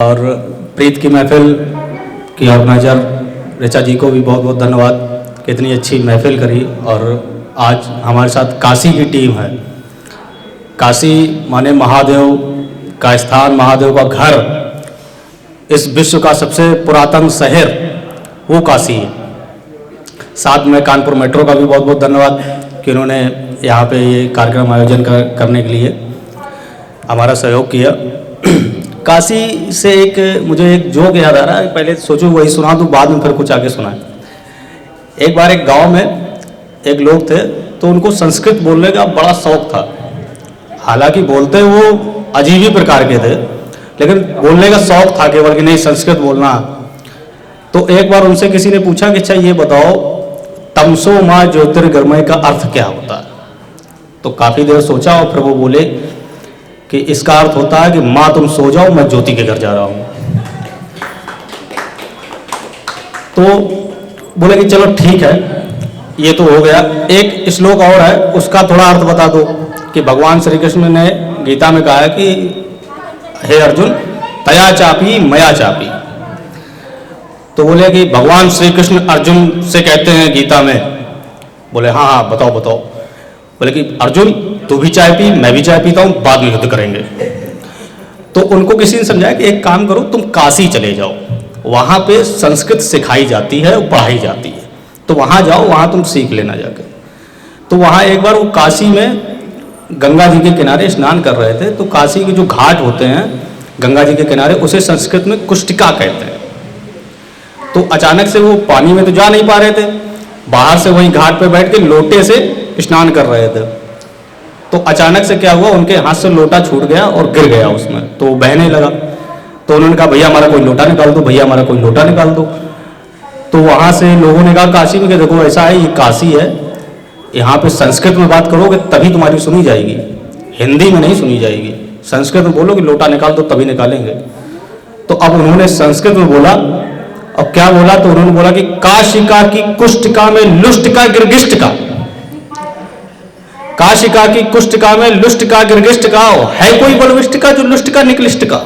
और प्रीत की महफिल की ऑर्गेनाइजर ऋचा जी को भी बहुत बहुत धन्यवाद कि इतनी अच्छी महफिल करी। और आज हमारे साथ काशी की टीम है। काशी माने महादेव का स्थान, महादेव का घर, इस विश्व का सबसे पुरातन शहर वो काशी है। साथ में कानपुर मेट्रो का भी बहुत बहुत धन्यवाद कि उन्होंने यहाँ पे ये कार्यक्रम आयोजन करने के लिए हमारा सहयोग किया। काशी से मुझे एक जोक याद आ रहा है, पहले सोचूं वही सुना दूं, बाद में फिर कुछ आगे सुना। एक बार एक गांव में एक लोग थे तो उनको संस्कृत बोलने का बड़ा शौक था। हालांकि बोलते वो अजीब ही प्रकार के थे, लेकिन बोलने का शौक था केवल कि नहीं संस्कृत बोलना। तो एक बार उनसे किसी ने पूछा कि अच्छा ये बताओ तमसो माँ ज्योतिर्गमय का अर्थ क्या होता है। तो काफ़ी देर सोचा और फिर वो बोले कि इसका अर्थ होता है कि माँ तुम सो जाओ, मैं ज्योति के घर जा रहा हूँ। तो बोले कि चलो ठीक है, ये तो हो गया। एक श्लोक और है, उसका थोड़ा अर्थ बता दो कि भगवान श्री कृष्ण ने गीता में कहा है कि हे अर्जुन तया चापी मया चापी। तो बोले कि भगवान श्री कृष्ण अर्जुन से कहते हैं गीता में। बोले हाँ हाँ बताओ बताओ। बोले कि अर्जुन तू भी चाय पी, मैं भी चाय पीता हूँ, बाद में युद्ध करेंगे। तो उनको किसी ने समझाया कि एक काम करो, तुम काशी चले जाओ, वहाँ पे संस्कृत सिखाई जाती है और पढ़ाई जाती है, तो वहाँ जाओ, वहाँ तुम सीख लेना जाकर। तो वहाँ एक बार वो काशी में गंगा जी के किनारे स्नान कर रहे थे। तो काशी के जो घाट होते हैं गंगा जी के किनारे, उसे संस्कृत में कुष्टिका कहते हैं। तो अचानक से वो पानी में तो जा नहीं पा रहे थे, बाहर से वहीं घाट पे बैठ के लोटे से स्नान कर रहे थे। तो अचानक से क्या हुआ, उनके हाथ से लोटा छूट गया और गिर गया उसमें, तो वो बहने लगा। तो उन्होंने कहा भैया हमारा कोई लोटा निकाल दो, भैया हमारा कोई लोटा निकाल दो। तो वहाँ से लोगों ने कहा काशी में कि देखो ऐसा है, ये काशी है, यहाँ पे संस्कृत में बात करोगे तभी तुम्हारी सुनी जाएगी, हिंदी में नहीं सुनी जाएगी। संस्कृत में बोलो कि लोटा निकाल दो तभी निकालेंगे। तो अब उन्होंने संस्कृत में बोला, और क्या बोला, तो उन्होंने बोला कि काशिका की कुष्टिका में लुष्टिका गिरगिष्ट का, काशिका की कुष्टिका में लुष्टिका गिरगिष्ट का, है कोई बलविष्टिका जो लुष्टिका निकलिष्टिका।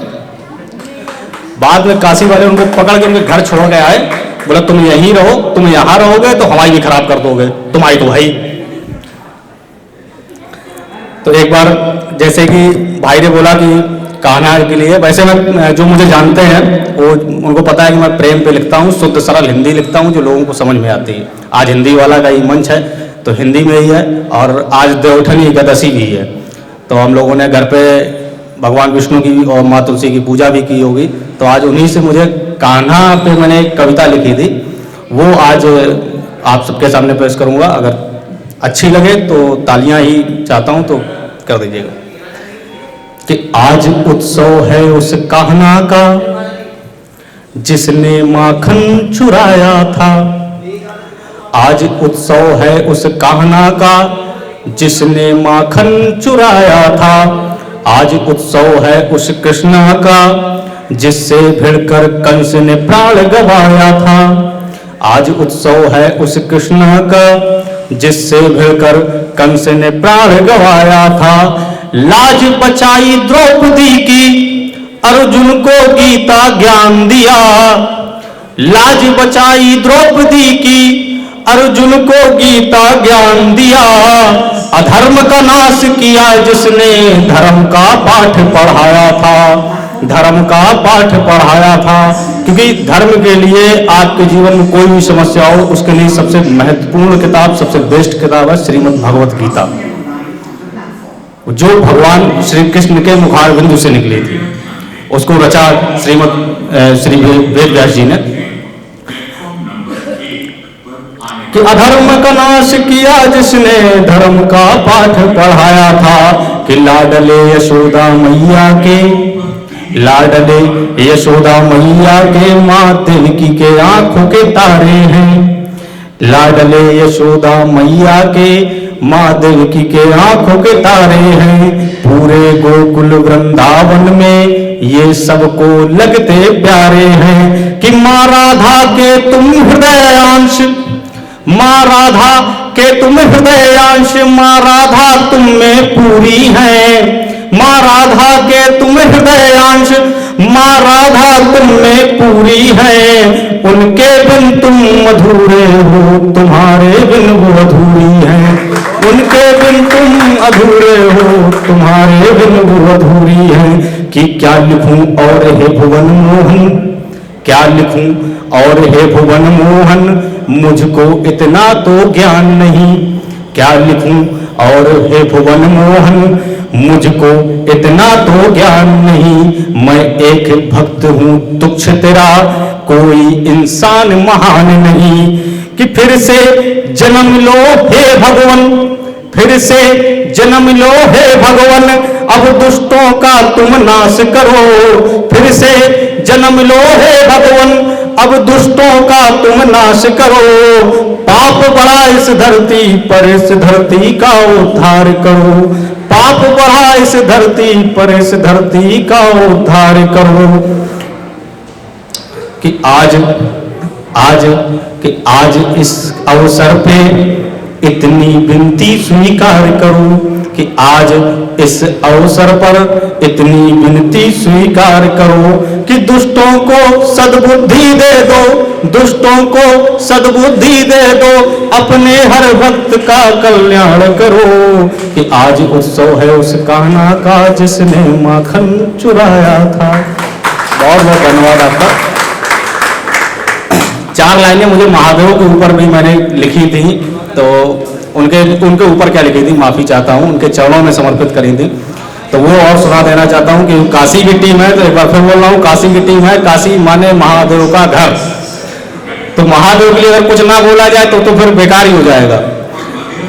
बाद में काशी वाले उनको पकड़ के उनके घर छोड़ के आए। बोला तुम यहीं रहो, तुम यहां रहोगे तो हवाई भी खराब कर दोगे, तुम्हारी तो भाई। तो एक बार जैसे कि भाई ने बोला कि कान्हा के लिए, वैसे मैं जो मुझे जानते हैं वो उनको पता है कि मैं प्रेम पे लिखता हूँ, शुद्ध सरल हिंदी लिखता हूँ जो लोगों को समझ में आती है। आज हिंदी वाला का ही मंच है तो हिंदी में ही है, और आज देवउठनी एकादशी भी है। तो हम लोगों ने घर पे भगवान विष्णु की और माँ तुलसी की पूजा भी की होगी। तो आज उन्हीं से मुझे कान्हा पे मैंने एक कविता लिखी थी, वो आज आप सबके सामने पेश करूँगा। अगर अच्छी लगे तो तालियां ही चाहता हूँ तो कर दीजिएगा। कि आज उत्सव है उस कान्हा का जिसने माखन चुराया था, आज उत्सव है उस कान्हा का जिसने माखन चुराया था, आज उत्सव है उस कृष्णा का जिससे भिड़कर कंस ने प्राण गंवाया था, आज उत्सव है उस कृष्णा का जिससे भिड़कर कंस ने प्राण गंवाया था। लाज बचाई द्रौपदी की, अर्जुन को गीता ज्ञान दिया, लाज बचाई द्रौपदी की, अर्जुन को गीता ज्ञान दिया, अधर्म का नाश किया जिसने धर्म का पाठ पढ़ाया था, धर्म का पाठ पढ़ाया था। क्योंकि धर्म के लिए आपके जीवन में कोई भी समस्या हो, उसके लिए सबसे महत्वपूर्ण किताब, सबसे बेस्ट किताब है श्रीमद् भगवत गीता, जो भगवान श्री कृष्ण के मुखार बिंदु से निकली थी। उसको रचा श्री वेद व्यास जी ने। कि अधर्म का नाश किया जिसने धर्म का पाठ पढ़ाया था, कि लाडले यशोदा मैया के, लाडले यशोदा मैया के माँ देवकी के आंखों के तारे हैं, लाडले यशोदा मैया के माँ देवकी के आंखों के तारे हैं। पूरे गोकुल वृंदावन में ये सबको लगते प्यारे हैं। कि माँ राधा के तुम हृदयांश, माँ राधा के तुम हृदयांश, माँ राधा तुम में पूरी है, माँ राधा के तुम हृदयांश, माँ राधा तुम में पूरी है, उनके बिन तुम अधूरे हो, तुम्हारे बिन वो अधूरी है। उनके बिन तुम अधूरे हो, तुम्हारे बिन वो अधूरी है। कि क्या लिखूं और हे भुवन मोहन, क्या लिखूं और हे भुवन मोहन, मुझको इतना तो ज्ञान नहीं। क्या लिखूं और हे भुवन मोहन, मुझको इतना तो ज्ञान नहीं। मैं एक भक्त हूं तुच्छ तेरा, कोई इंसान महान नहीं। कि फिर से जन्म लो हे भगवन, फिर से जन्म लो हे भगवन, अब दुष्टों का तुम नाश करो। फिर से जन्म लो हे भगवन, अब दुष्टों का तुम नाश करो। पाप बढ़ा इस धरती पर, इस धरती का उद्धार करो। पाप बढ़ा इस धरती पर, इस धरती का उद्धार करो। कि आज इस अवसर पे इतनी विनती स्वीकार करो। कि आज इस अवसर पर इतनी विनती स्वीकार करो। कि दुष्टों को सद्बुद्धि दे दो, दुष्टों को सद्बुद्धि दे दो, अपने हर भक्त का कल्याण करो। कि आज उत्सव है उस कान्हा का, जिसने माखन चुराया था। बहुत बहुत धन्यवाद आपका। 4 लाइनें मुझे महादेव के ऊपर भी मैंने लिखी थी, तो उनके ऊपर क्या लिखी थी माफी चाहता हूँ, उनके चरणों में समर्पित करी थी, तो वो और सुना देना चाहता हूँ। कि काशी की टीम है, तो एक बार फिर बोल रहा हूँ, काशी की टीम है। काशी माने महादेव का घर। तो महादेव के लिए अगर कुछ ना बोला जाए तो फिर बेकार ही हो जाएगा।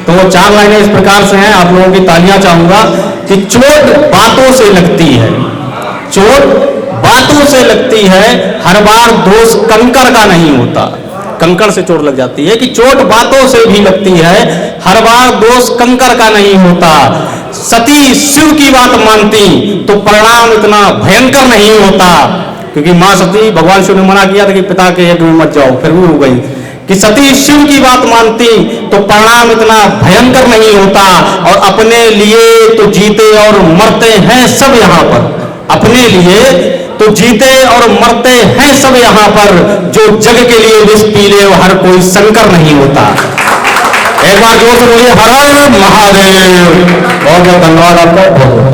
तो वो 4 लाइनें इस प्रकार से हैं, आप लोगों की तालियां चाहूंगा। कि चोट बातों से लगती है, चोट बातों से लगती है, हर बार दोष कंकड़ का नहीं होता। कंकड़ से चोट लग जाती है। कि चोट बातों से भी लगती है, हर बार दोष कंकड़ का नहीं होता। सती शिव की बात मानती तो परिणाम इतना भयंकर नहीं होता। क्योंकि मां सती, भगवान शिव ने मना किया था कि पिता के यज्ञ में मत जाओ, फिर भी हो गई। कि सती शिव की बात मानती तो परिणाम इतना भयंकर नहीं होता। और अपने लिए तो जीते और मरते हैं सब यहाँ पर, अपने लिए तो जीते और मरते हैं सब यहाँ पर। जो जग के लिए विष पी ले हर कोई शंकर नहीं होता। एक बार जोर से बोलिए हर हर महादेव। बहुत बहुत धन्यवाद आपका।